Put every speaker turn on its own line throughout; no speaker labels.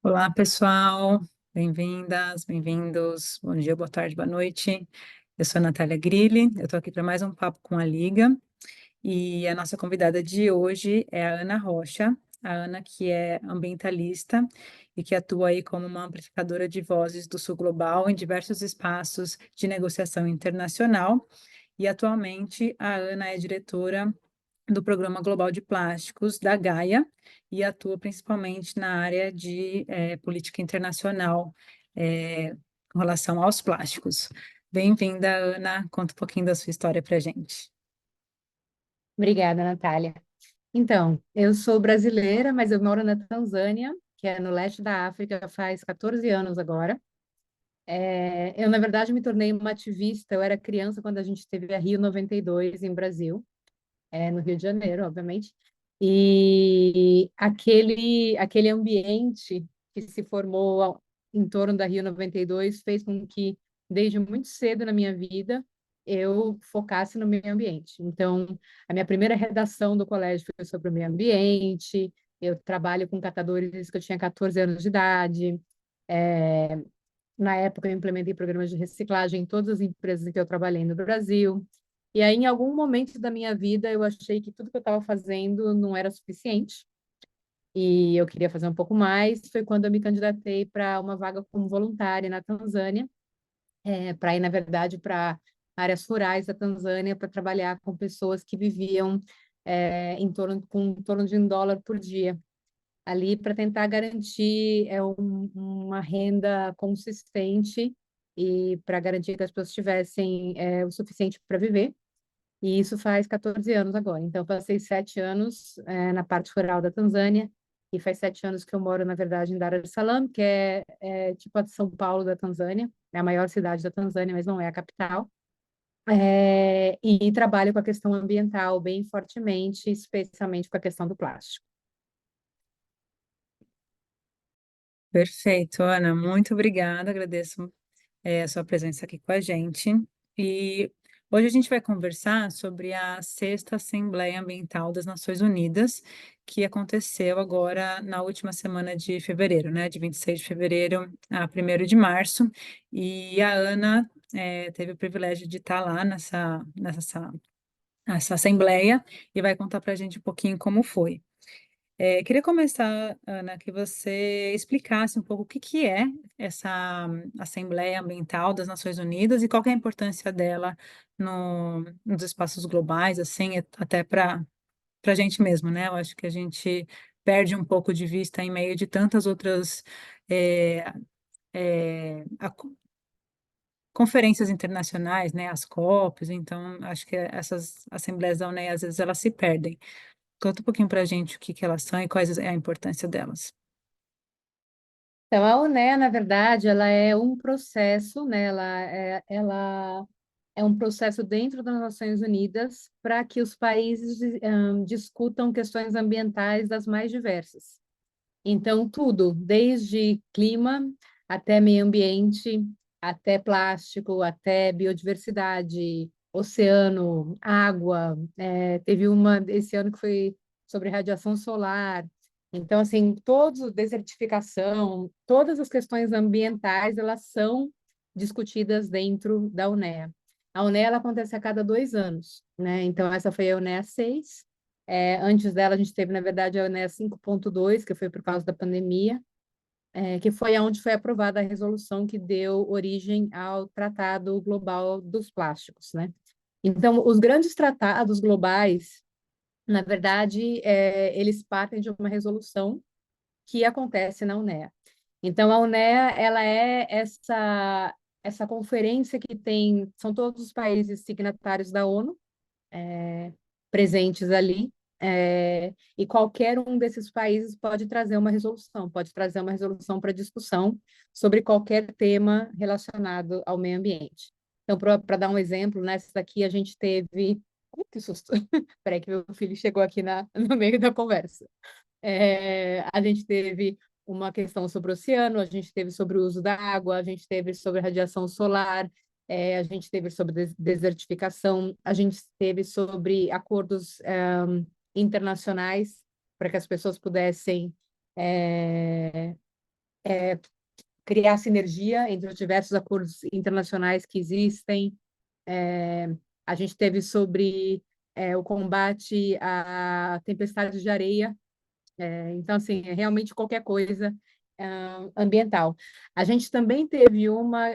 Olá, pessoal. Bem-vindas, bem-vindos. Bom dia, boa tarde, boa noite. Eu sou a Natália Grilli, eu estou aqui para mais um papo com a Liga e a nossa convidada de hoje é a Ana Rocha. A Ana, que é ambientalista e que atua aí como uma amplificadora de vozes do Sul Global em diversos espaços de negociação internacional. E atualmente a Ana é diretora do Programa Global de Plásticos da Gaia e atua principalmente na área de política internacional com relação aos plásticos. Bem-vinda, Ana. Conta um pouquinho da sua história para a gente.
Obrigada, Natália. Então, eu sou brasileira, mas eu moro na Tanzânia, que é no leste da África, faz 14 anos agora. Eu, na verdade, me tornei uma ativista. Eu era criança quando a gente teve a Rio 92 em Brasil, no Rio de Janeiro, obviamente. E aquele ambiente que se formou em torno da Rio 92 fez com que, desde muito cedo na minha vida, eu focasse no meio ambiente. Então, a minha primeira redação do colégio foi sobre o meio ambiente. Eu trabalho com catadores desde que eu tinha 14 anos de idade. É, Na época, eu implementei programas de reciclagem em todas as empresas em que eu trabalhei no Brasil. E aí, em algum momento da minha vida, eu achei que tudo que eu estava fazendo não era suficiente e eu queria fazer um pouco mais. Foi quando eu me candidatei para uma vaga como voluntária na Tanzânia, para ir, na verdade, para áreas rurais da Tanzânia, para trabalhar com pessoas que viviam em torno de $1 por dia, ali para tentar garantir uma renda consistente e para garantir que as pessoas tivessem o suficiente para viver. E isso faz 14 anos agora. Então, eu passei 7 anos na parte rural da Tanzânia, e faz 7 anos que eu moro, na verdade, em Dar es Salaam, que é tipo a de São Paulo da Tanzânia, é a maior cidade da Tanzânia, mas não é a capital. E trabalho com a questão ambiental bem fortemente, especialmente com a questão do plástico.
Perfeito, Ana. Muito obrigada. Agradeço a sua presença aqui com a gente. E hoje a gente vai conversar sobre a sexta Assembleia Ambiental das Nações Unidas, que aconteceu agora na última semana de fevereiro, né? De 26 de fevereiro a 1º de março. E a Ana teve o privilégio de estar lá nessa assembleia e vai contar para a gente um pouquinho como foi. Queria começar, Ana, que você explicasse um pouco o que que é essa Assembleia Ambiental das Nações Unidas e qual que é a importância dela nos espaços globais, assim, até para a gente mesmo, né? Eu acho que a gente perde um pouco de vista em meio de tantas outras é, conferências internacionais, né? As COPs, então acho que essas assembleias da UNE, às vezes, elas se perdem. Conta um pouquinho para a gente o que que elas são e quais é a importância delas.
Então, a UNE, na verdade, ela é um processo, né? Ela é um processo dentro das Nações Unidas para que os países discutam questões ambientais das mais diversas. Então, tudo, desde clima até meio ambiente, até plástico, até biodiversidade, oceano, água. Teve uma esse ano que foi sobre radiação solar. Então, assim, desertificação, todas as questões ambientais, elas são discutidas dentro da UNEA. A UNEA, ela acontece a cada 2 anos, né? Então, essa foi a UNEA 6. Antes dela, a gente teve, na verdade, a UNEA 5.2, que foi por causa da pandemia, que foi onde foi aprovada a resolução que deu origem ao Tratado Global dos Plásticos, né? Então, os grandes tratados globais, na verdade, eles partem de uma resolução que acontece na UNEA. Então, a UNEA, ela é essa conferência que tem, são todos os países signatários da ONU, presentes ali, e qualquer um desses países pode trazer uma resolução para discussão sobre qualquer tema relacionado ao meio ambiente. Então, para dar um exemplo, nessa daqui a gente teve. Que susto! Peraí, que meu filho chegou aqui no meio da conversa. A gente teve uma questão sobre o oceano, a gente teve sobre o uso da água, a gente teve sobre radiação solar, a gente teve sobre desertificação, a gente teve sobre acordos internacionais para que as pessoas pudessem criar sinergia entre os diversos acordos internacionais que existem. É, a gente teve sobre o combate à tempestade de areia. Então, assim, é realmente qualquer coisa ambiental. A gente também teve uma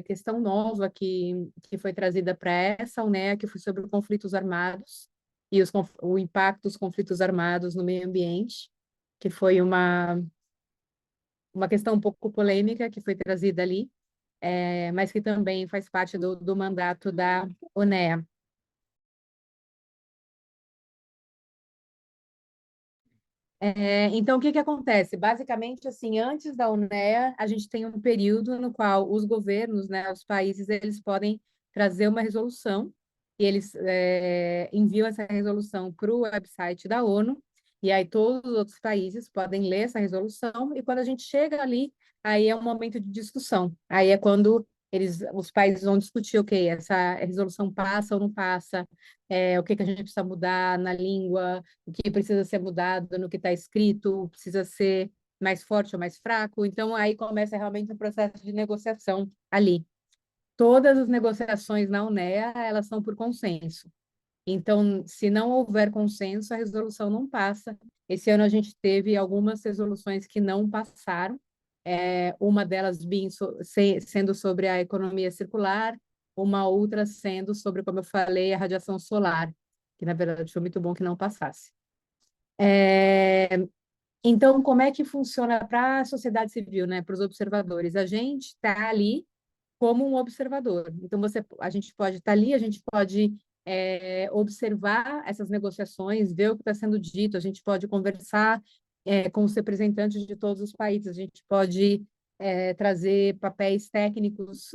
questão nova que foi trazida para essa UNEA, que foi sobre conflitos armados e o impacto dos conflitos armados no meio ambiente, que foi uma questão um pouco polêmica que foi trazida ali, mas que também faz parte do mandato da UNEA. Então, o que que acontece? Basicamente, assim, antes da UNEA, a gente tem um período no qual os governos, né, os países, eles podem trazer uma resolução e eles enviam essa resolução para o website da ONU e aí todos os outros países podem ler essa resolução e quando a gente chega ali, aí é um momento de discussão. Aí é quando os países vão discutir, ok, essa resolução passa ou não passa, o que que a gente precisa mudar na língua, o que precisa ser mudado no que está escrito, precisa ser mais forte ou mais fraco. Então, aí começa realmente um processo de negociação ali. Todas as negociações na UNEA, elas são por consenso. Então, se não houver consenso, a resolução não passa. Esse ano a gente teve algumas resoluções que não passaram, uma delas sendo sobre a economia circular, uma outra sendo sobre, como eu falei, a radiação solar, que na verdade foi muito bom que não passasse. Então, como é que funciona para a sociedade civil, né, para os observadores? A gente está ali como um observador. Então, a gente pode estar ali, a gente pode observar essas negociações, ver o que está sendo dito, a gente pode conversar com os representantes de todos os países, a gente pode trazer papéis técnicos,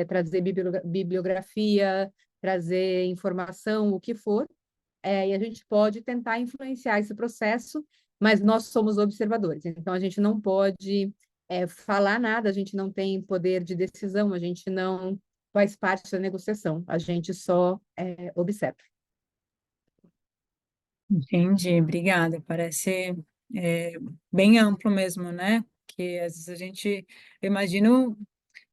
trazer bibliografia, trazer informação, o que for, e a gente pode tentar influenciar esse processo, mas nós somos observadores, então a gente não pode falar nada, a gente não tem poder de decisão, a gente não faz parte da negociação, a gente só observa.
Entendi, obrigada. Parece é, bem amplo mesmo, né? Que às vezes eu imagino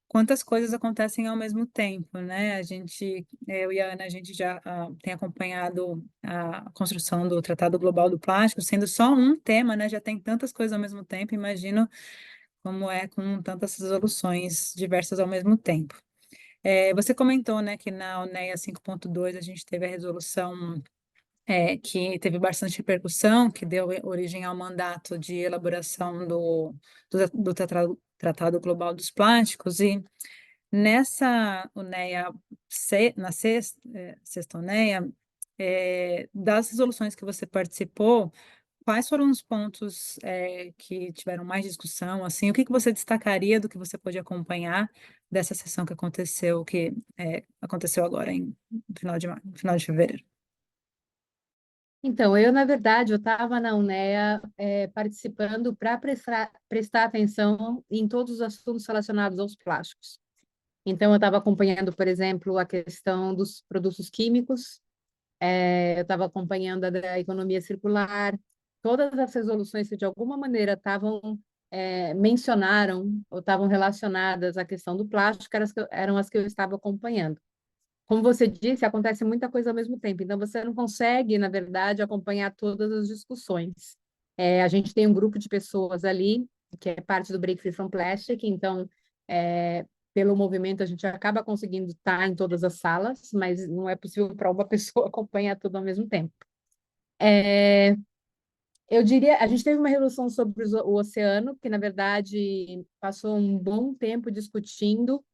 quantas coisas acontecem ao mesmo tempo, né? Eu e a Ana, a gente já tem acompanhado a construção do Tratado Global do Plástico, sendo só um tema, né? Já tem tantas coisas ao mesmo tempo, imagino como é com tantas resoluções diversas ao mesmo tempo. Você comentou, né, que na UNEA 5.2 a gente teve a resolução que teve bastante repercussão, que deu origem ao mandato de elaboração do Tratado Global dos Plásticos, e nessa UNEA, na sexta UNEA, das resoluções que você participou, quais foram os pontos que tiveram mais discussão, assim, o que que você destacaria do que você pôde acompanhar dessa sessão que aconteceu agora no no final de fevereiro?
Então, na verdade, eu estava na UNEA participando para prestar atenção em todos os assuntos relacionados aos plásticos. Então, eu estava acompanhando, por exemplo, a questão dos produtos químicos, eu estava acompanhando a da economia circular, todas as resoluções que de alguma maneira mencionaram ou estavam relacionadas à questão do plástico eram as que eu estava acompanhando. Como você disse, acontece muita coisa ao mesmo tempo, então você não consegue, na verdade, acompanhar todas as discussões. A gente tem um grupo de pessoas ali, que é parte do Break Free from Plastic, então, pelo movimento, a gente acaba conseguindo estar em todas as salas, mas não é possível para uma pessoa acompanhar tudo ao mesmo tempo. Eu diria, a gente teve uma resolução sobre o oceano, que na verdade passou um bom tempo discutindo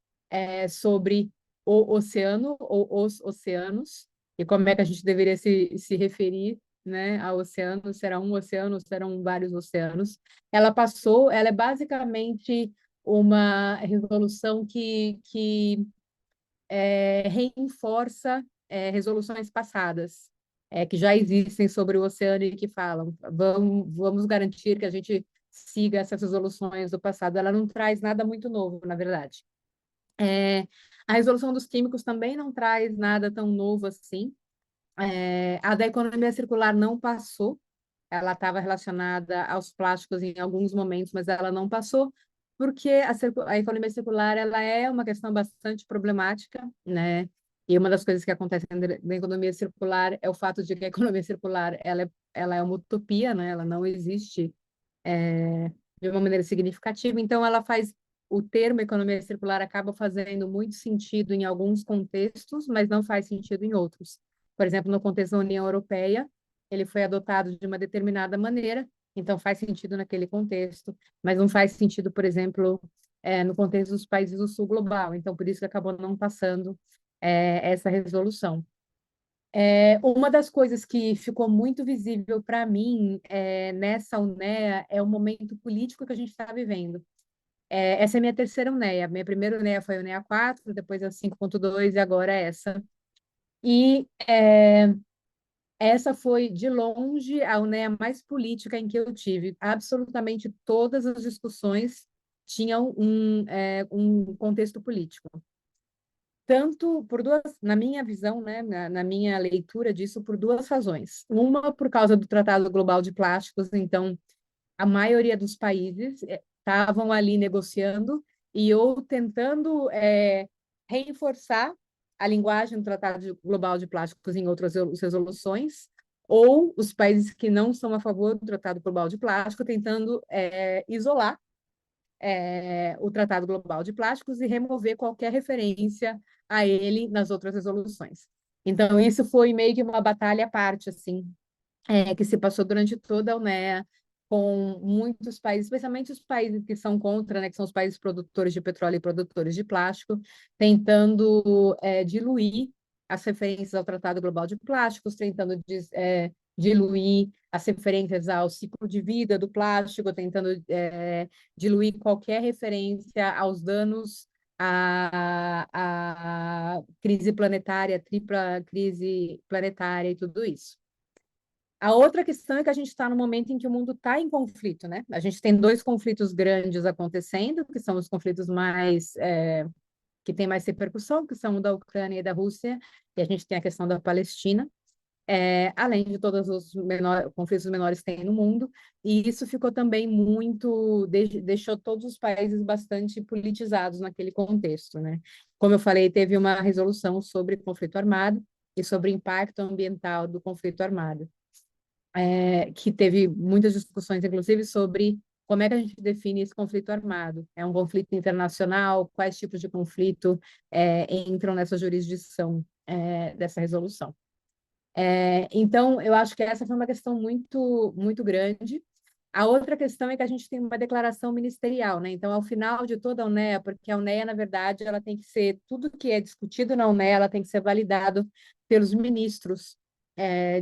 sobre o oceano ou os oceanos e como é que a gente deveria se referir, né, ao oceano. Será um oceano, serão vários oceanos. Ela é basicamente uma resolução que reforça resoluções passadas, que já existem sobre o oceano e que falam, vamos garantir que a gente siga essas resoluções do passado. Ela não traz nada muito novo, na verdade. A resolução dos químicos também não traz nada tão novo assim. A da economia circular não passou, ela estava relacionada aos plásticos em alguns momentos, mas ela não passou, porque a economia circular ela é uma questão bastante problemática, né? E uma das coisas que acontece na economia circular é o fato de que a economia circular ela é uma utopia, né? Ela não existe de uma maneira significativa. Então, ela faz o termo economia circular acaba fazendo muito sentido em alguns contextos, mas não faz sentido em outros. Por exemplo, no contexto da União Europeia, ele foi adotado de uma determinada maneira, então faz sentido naquele contexto, mas não faz sentido, por exemplo, no contexto dos países do sul global. Então, por isso que acabou não passando essa resolução. Uma das coisas que ficou muito visível para mim nessa UNEA é o momento político que a gente está vivendo. Essa é a minha terceira UNEA. Minha primeira UNEA foi a UNEA 4, depois a 5.2 e agora essa. E essa foi, de longe, a UNEA mais política em que eu tive. Absolutamente todas as discussões tinham um contexto político. Tanto por duas, na minha visão, né, na minha leitura disso, por duas razões. Uma, por causa do Tratado Global de Plásticos, então, a maioria dos países estavam ali negociando e ou tentando reforçar a linguagem do Tratado Global de Plásticos em outras resoluções, ou os países que não são a favor do Tratado Global de Plástico tentando isolar o Tratado Global de Plásticos e remover qualquer referência a ele nas outras resoluções. Então, isso foi meio que uma batalha à parte, assim, que se passou durante toda a UNEA, com muitos países, especialmente os países que são contra, né, que são os países produtores de petróleo e produtores de plástico, tentando diluir as referências ao Tratado Global de Plásticos, tentando diluir as referências ao ciclo de vida do plástico, tentando diluir qualquer referência aos danos à crise planetária, tripla crise planetária e tudo isso. A outra questão é que a gente está no momento em que o mundo está em conflito, né? A gente tem dois conflitos grandes acontecendo, que são os conflitos que têm mais repercussão, que são o da Ucrânia e da Rússia, e a gente tem a questão da Palestina, além de todos os conflitos menores que tem no mundo, e isso ficou também deixou todos os países bastante politizados naquele contexto, né? Como eu falei, teve uma resolução sobre conflito armado e sobre o impacto ambiental do conflito armado que teve muitas discussões, inclusive, sobre como é que a gente define esse conflito armado. É um conflito internacional? Quais tipos de conflito entram nessa jurisdição dessa resolução? Então, eu acho que essa foi uma questão muito, muito grande. A outra questão é que a gente tem uma declaração ministerial, né? Então, ao final de toda a UNEA, porque a UNEA, na verdade, ela tem que ser, tudo que é discutido na UNEA, ela tem que ser validado pelos ministros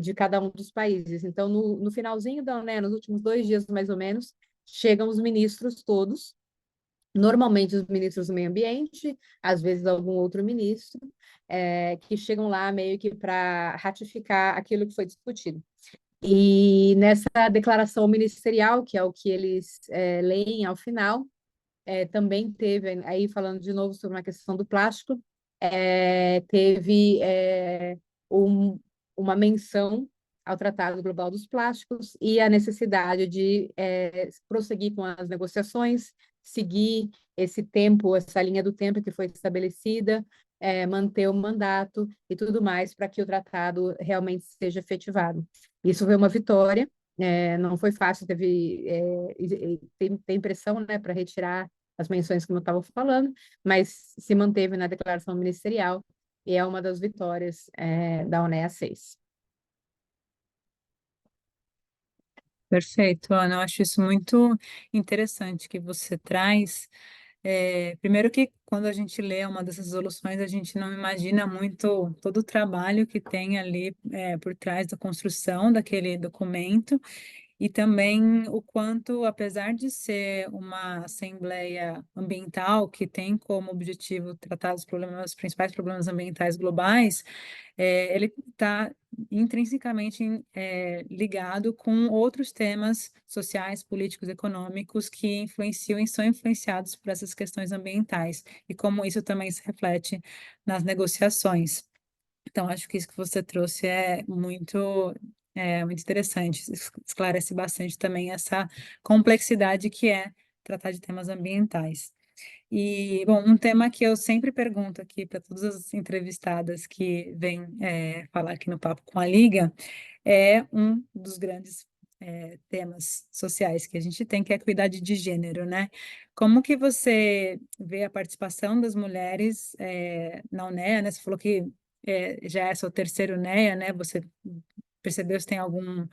de cada um dos países. Então, no finalzinho da UNEA, nos últimos 2 dias, mais ou menos, chegam os ministros todos, normalmente os ministros do meio ambiente, às vezes algum outro ministro, que chegam lá meio que para ratificar aquilo que foi discutido. E nessa declaração ministerial, que é o que eles leem ao final, também teve, aí falando de novo sobre uma questão do plástico, teve uma menção ao Tratado Global dos Plásticos e a necessidade de prosseguir com as negociações, seguir esse tempo, essa linha do tempo que foi estabelecida, manter o mandato e tudo mais para que o tratado realmente seja efetivado. Isso foi uma vitória, não foi fácil, tem pressão, né, para retirar as menções que eu estava falando, mas se manteve na declaração ministerial e é uma das vitórias da UNEA 6.
Perfeito, Ana. Eu acho isso muito interessante que você traz. Primeiro que quando a gente lê uma dessas resoluções, a gente não imagina muito todo o trabalho que tem ali por trás da construção daquele documento. E também o quanto, apesar de ser uma assembleia ambiental que tem como objetivo tratar os principais problemas ambientais globais, ele está intrinsecamente ligado com outros temas sociais, políticos, econômicos que influenciam e são influenciados por essas questões ambientais, e como isso também se reflete nas negociações. Então, acho que isso que você trouxe é muito É muito interessante, esclarece bastante também essa complexidade que é tratar de temas ambientais. E, bom, um tema que eu sempre pergunto aqui para todas as entrevistadas que vêm falar aqui no Papo com a Liga, é um dos grandes temas sociais que a gente tem, que é a equidade de gênero, né? Como que você vê a participação das mulheres na UNEA, né? Você falou que já é seu terceiro UNEA, né? Você percebeu se tem algum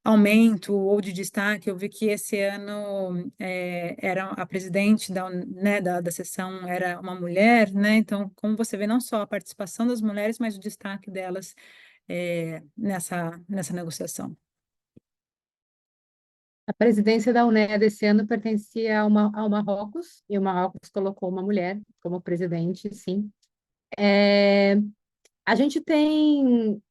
aumento ou de destaque? Eu vi que esse ano era a presidente da sessão era uma mulher, né? Então, como você vê não só a participação das mulheres, mas o destaque delas nessa negociação?
A presidência da UNEA desse ano pertencia ao Marrocos, e o Marrocos colocou uma mulher como presidente, sim. É, a gente tem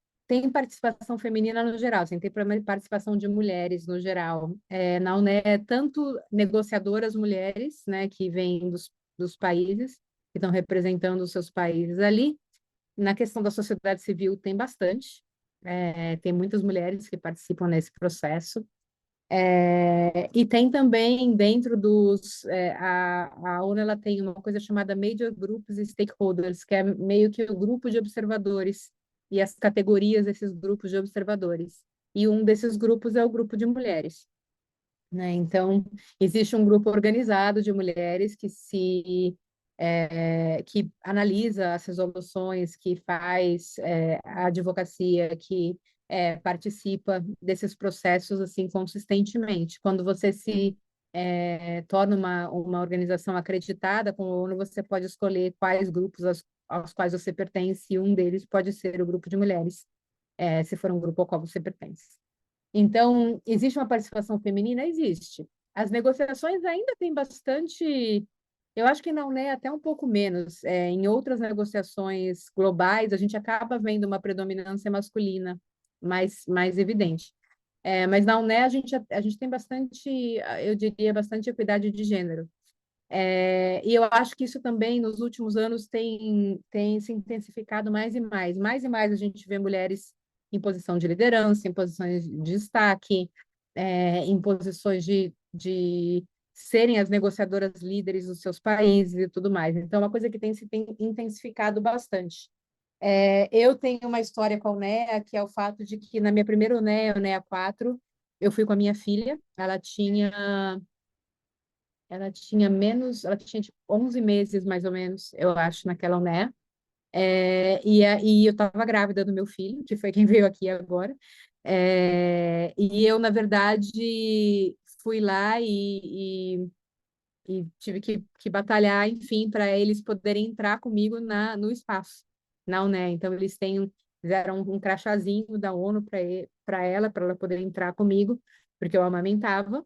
participação feminina no geral, assim, tem participação de mulheres no geral. Na UNEA, tanto negociadoras mulheres, né, que vêm dos países, que estão representando os seus países ali. Na questão da sociedade civil, tem bastante. Tem muitas mulheres que participam nesse processo. E tem também dentro a ONU ela tem uma coisa chamada Major Groups e Stakeholders, que é meio que o grupo de observadores e as categorias desses grupos de observadores. E um desses grupos é o grupo de mulheres, né? Então, existe um grupo organizado de mulheres que analisa as resoluções, que faz a advocacia, que participa desses processos assim consistentemente. Quando você se torna uma organização acreditada com a ONU, você pode escolher quais grupos aos quais você pertence, e um deles pode ser o grupo de mulheres, se for um grupo ao qual você pertence. Então, existe uma participação feminina? Existe. As negociações ainda têm bastante. Eu acho que na UNE até um pouco menos. Em outras negociações globais, a gente acaba vendo uma predominância masculina mais evidente. Mas na UNE a gente tem bastante, eu diria, bastante equidade de gênero. E eu acho que isso também, nos últimos anos, tem se intensificado mais e mais. Mais e mais a gente vê mulheres em posição de liderança, em posições de destaque, em posições de serem as negociadoras líderes dos seus países e tudo mais. Então, é uma coisa que tem intensificado bastante. Eu tenho uma história com a UNEA, que é o fato de que na minha primeira UNEA, UNEA 4, eu fui com a minha filha, ela tinha tipo 11 meses mais ou menos, eu acho, naquela UNEA. E eu estava grávida do meu filho, que foi quem veio aqui agora. E eu, na verdade, fui lá e tive que batalhar, enfim, para eles poderem entrar comigo no espaço, na UNEA. Então, fizeram um crachazinho da ONU para ela poder entrar comigo, porque eu amamentava,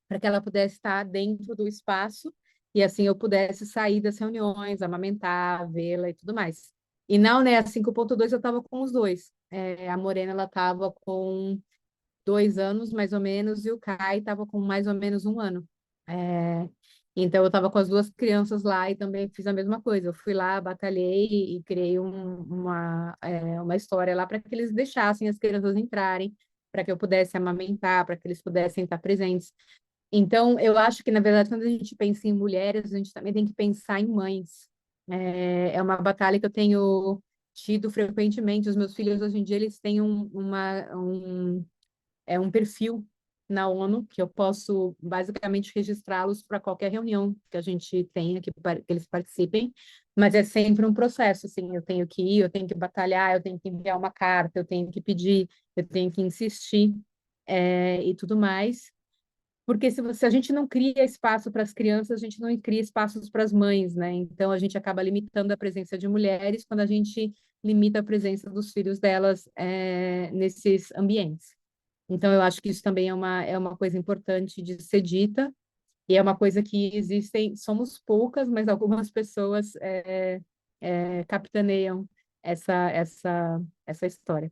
para que ela pudesse estar dentro do espaço e assim eu pudesse sair das reuniões, amamentar, vê-la e tudo mais. E na UNEA 5.2 eu estava com os dois. A Morena ela estava com 2 anos mais ou menos e o Kai estava com mais ou menos um ano. É, então eu estava com as duas crianças lá e também fiz a mesma coisa. Eu fui lá, batalhei e criei uma história lá para que eles deixassem as crianças entrarem, para que eu pudesse amamentar, para que eles pudessem estar presentes. Então, eu acho que, na verdade, quando a gente pensa em mulheres, a gente também tem que pensar em mães. É uma batalha que eu tenho tido frequentemente. Os meus filhos, hoje em dia, eles têm um perfil na ONU, que eu posso, basicamente, registrá-los para qualquer reunião que a gente tenha, que eles participem. Mas é sempre um processo, assim, eu tenho que ir, eu tenho que batalhar, eu tenho que enviar uma carta, eu tenho que pedir, eu tenho que insistir, e tudo mais. Porque se a gente não cria espaço para as crianças, a gente não cria espaços para as mães, né? Então a gente acaba limitando a presença de mulheres quando a gente limita a presença dos filhos delas nesses ambientes. Então eu acho que isso também é uma coisa importante de ser dita, e é uma coisa que existem, somos poucas, mas algumas pessoas capitaneiam essa história.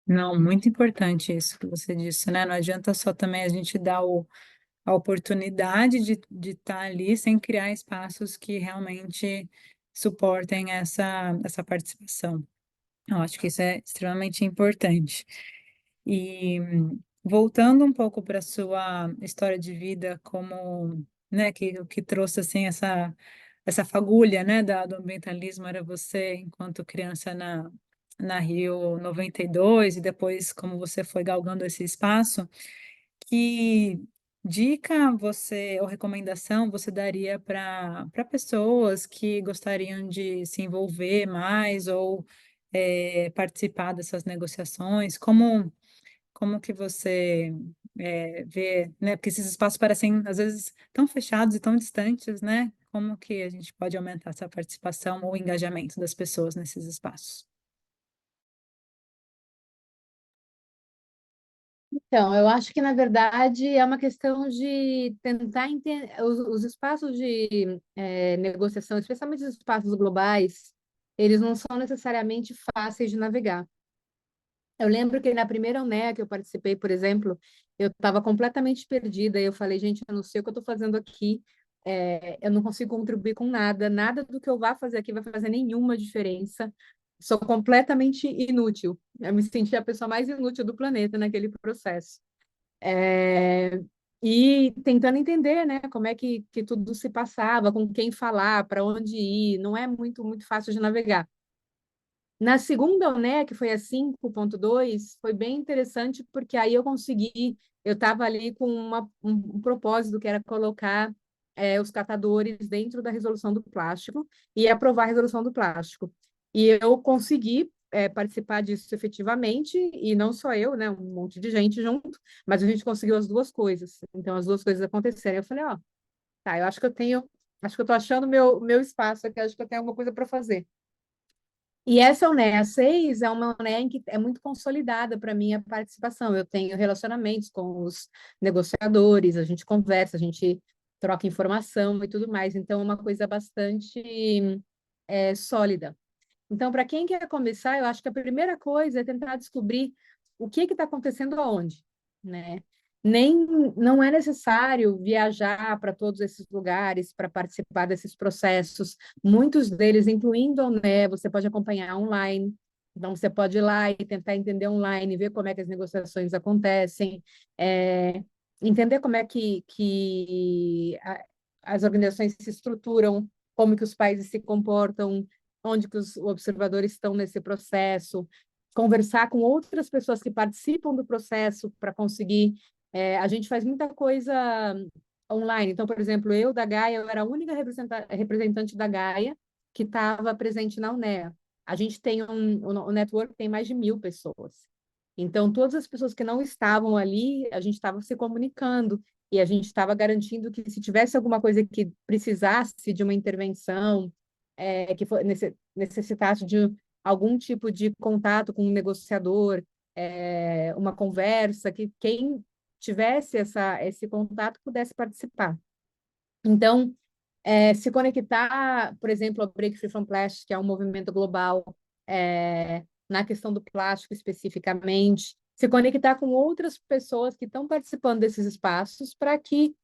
Não, muito importante isso que você disse, né? Não adianta só também a gente dar a oportunidade de estar ali sem criar espaços que realmente suportem essa participação. Eu acho que isso é extremamente importante. E voltando um pouco para a sua história de vida como, né, que o que trouxe assim essa fagulha, né, do ambientalismo era você enquanto criança na Rio 92 e depois como você foi galgando esse espaço, que dica você ou recomendação você daria para pessoas que gostariam de se envolver mais ou participar dessas negociações? Como que você vê, né? Porque esses espaços parecem, às vezes, tão fechados e tão distantes, né? Como que a gente pode aumentar essa participação ou engajamento das pessoas nesses espaços?
Então, eu acho que, na verdade, é uma questão de tentar entender os espaços de negociação, especialmente os espaços globais, eles não são necessariamente fáceis de navegar. Eu lembro que na primeira UNEA que eu participei, por exemplo, eu estava completamente perdida e eu falei, gente, eu não sei o que eu estou fazendo aqui, eu não consigo contribuir com nada, nada do que eu vá fazer aqui vai fazer nenhuma diferença, sou completamente inútil. Eu me senti a pessoa mais inútil do planeta naquele processo. É, e tentando entender, né, como é que tudo se passava, com quem falar, para onde ir, não é muito fácil de navegar. Na segunda UNE, que foi a 5.2, foi bem interessante, porque aí eu estava ali com um propósito, que era colocar os catadores dentro da resolução do plástico e aprovar a resolução do plástico. E eu consegui participar disso efetivamente, e não só eu, né, um monte de gente junto, mas a gente conseguiu as duas coisas. Então, as duas coisas aconteceram. Eu falei, ó, tá, eu acho que eu tô achando meu espaço aqui, acho que eu tenho alguma coisa para fazer. E essa UNEA 6 é uma UNEA em que é muito consolidada para mim a participação. Eu tenho relacionamentos com os negociadores, a gente conversa, a gente troca informação e tudo mais. Então, é uma coisa bastante sólida. Então, para quem quer começar, eu acho que a primeira coisa é tentar descobrir o que está acontecendo aonde, né? Nem não é necessário viajar para todos esses lugares para participar desses processos. Muitos deles, incluindo, né, você pode acompanhar online. Então, você pode ir lá e tentar entender online, ver como é que as negociações acontecem, é, entender como é que as organizações se estruturam, como que os países se comportam, onde que os observadores estão nesse processo, conversar com outras pessoas que participam do processo para conseguir. A gente faz muita coisa online. Então, por exemplo, eu da Gaia, eu era a única representante da Gaia que estava presente na UNEA. A gente tem o network tem mais de 1.000 pessoas. Então, todas as pessoas que não estavam ali, a gente estava se comunicando e a gente estava garantindo que se tivesse alguma coisa que precisasse de uma intervenção, necessitasse de algum tipo de contato com um negociador, uma conversa, que quem tivesse esse contato pudesse participar. Então, se conectar, por exemplo, ao Break Free from Plastic, que é um movimento global na questão do plástico especificamente, se conectar com outras pessoas que estão participando desses espaços para que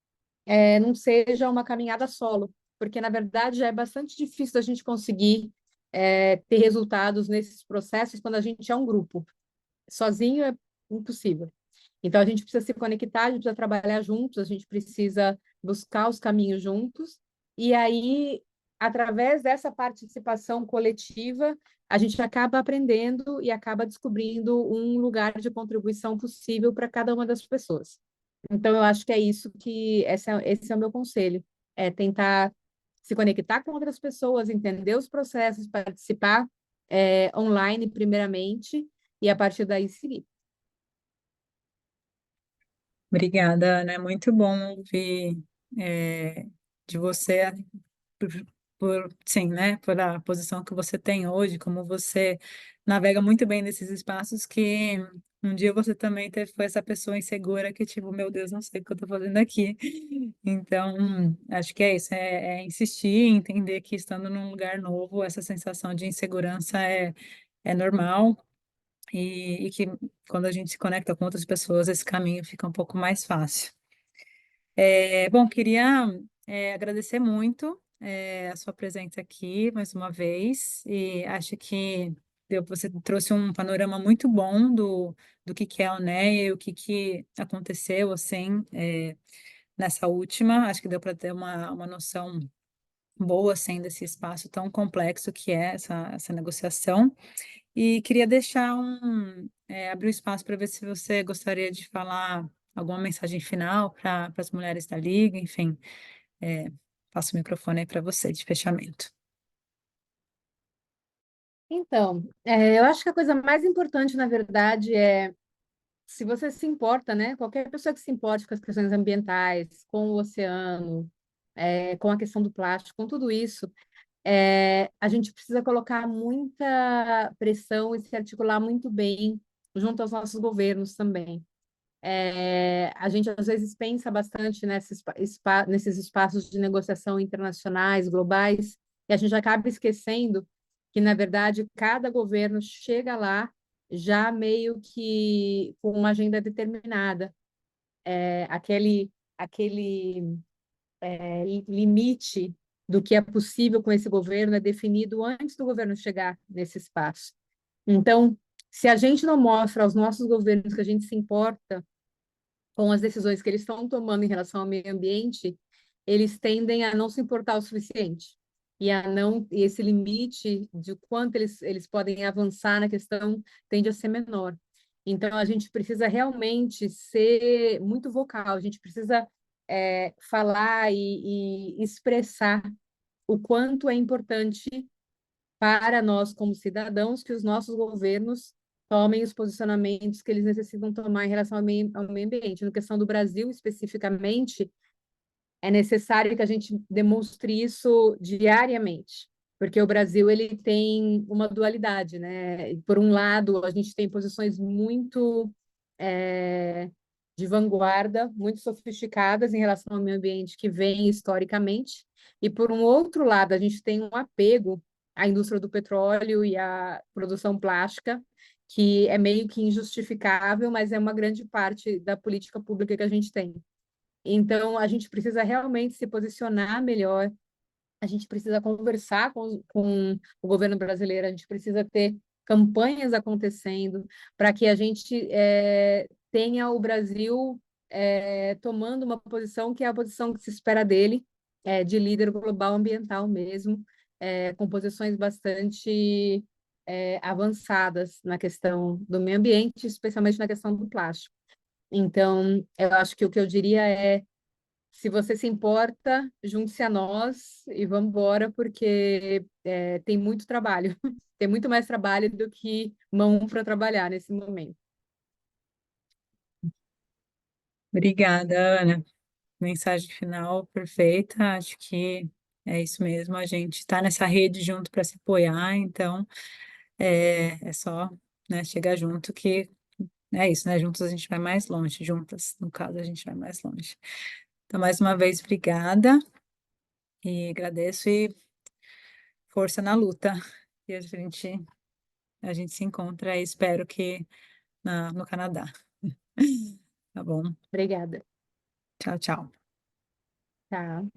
não seja uma caminhada solo, porque, na verdade, já é bastante difícil a gente conseguir ter resultados nesses processos quando a gente é um grupo. Sozinho é impossível. Então, a gente precisa se conectar, a gente precisa trabalhar juntos, a gente precisa buscar os caminhos juntos, e aí, através dessa participação coletiva, a gente acaba aprendendo e acaba descobrindo um lugar de contribuição possível para cada uma das pessoas. Então, eu acho que é isso esse é o meu conselho, é tentar se conectar com outras pessoas, entender os processos, participar online primeiramente, e a partir daí seguir.
Obrigada, Ana. É muito bom ouvir de você por, sim, né, por a posição que você tem hoje, como você navega muito bem nesses espaços que um dia você também teve, foi essa pessoa insegura que, tipo, meu Deus, não sei o que eu tô fazendo aqui. Então, acho que é isso, é insistir, entender que estando num lugar novo, essa sensação de insegurança é normal e que quando a gente se conecta com outras pessoas, esse caminho fica um pouco mais fácil. Bom, queria agradecer muito a sua presença aqui mais uma vez e acho que você trouxe um panorama muito bom do que é a UNEA e o que aconteceu, assim, nessa última. Acho que deu para ter uma noção boa, assim, desse espaço tão complexo que é essa negociação. E queria abrir um espaço para ver se você gostaria de falar alguma mensagem final para as mulheres da Liga, enfim, é, passo o microfone aí para você de fechamento.
Então, eu acho que a coisa mais importante, na verdade, é se você se importa, né? Qualquer pessoa que se importe com as questões ambientais, com o oceano, com a questão do plástico, com tudo isso, a gente precisa colocar muita pressão e se articular muito bem junto aos nossos governos também. A gente às vezes pensa bastante nesses espaços de negociação internacionais, globais, e a gente acaba esquecendo que, na verdade, cada governo chega lá já meio que com uma agenda determinada. Aquele limite do que é possível com esse governo é definido antes do governo chegar nesse espaço. Então, se a gente não mostra aos nossos governos que a gente se importa com as decisões que eles estão tomando em relação ao meio ambiente, eles tendem a não se importar o suficiente e esse limite de quanto eles podem avançar na questão tende a ser menor. Então a gente precisa realmente ser muito vocal, a gente precisa falar e expressar o quanto é importante para nós, como cidadãos, que os nossos governos tomem os posicionamentos que eles necessitam tomar em relação ao meio ambiente. Na questão do Brasil, especificamente, é necessário que a gente demonstre isso diariamente, porque o Brasil ele tem uma dualidade, né? Por um lado, a gente tem posições muito é, de vanguarda, muito sofisticadas em relação ao meio ambiente que vem historicamente, e por um outro lado, a gente tem um apego à indústria do petróleo e à produção plástica, que é meio que injustificável, mas é uma grande parte da política pública que a gente tem. Então, a gente precisa realmente se posicionar melhor, a gente precisa conversar com o governo brasileiro, a gente precisa ter campanhas acontecendo para que a gente tenha o Brasil tomando uma posição que é a posição que se espera dele, de líder global ambiental mesmo, com posições bastante avançadas na questão do meio ambiente, especialmente na questão do plástico. Então, eu acho que o que eu diria é se você se importa, junte-se a nós e vamos embora, porque tem muito trabalho. Tem muito mais trabalho do que mão para trabalhar nesse momento.
Obrigada, Ana. Mensagem final perfeita. Acho que é isso mesmo. A gente está nessa rede junto para se apoiar, então é só, né, chegar junto que é isso, né? Juntos a gente vai mais longe, juntas, no caso, a gente vai mais longe. Então, mais uma vez, obrigada e agradeço e força na luta. E a gente se encontra e espero que no Canadá. Tá bom?
Obrigada.
Tchau, tchau.
Tá.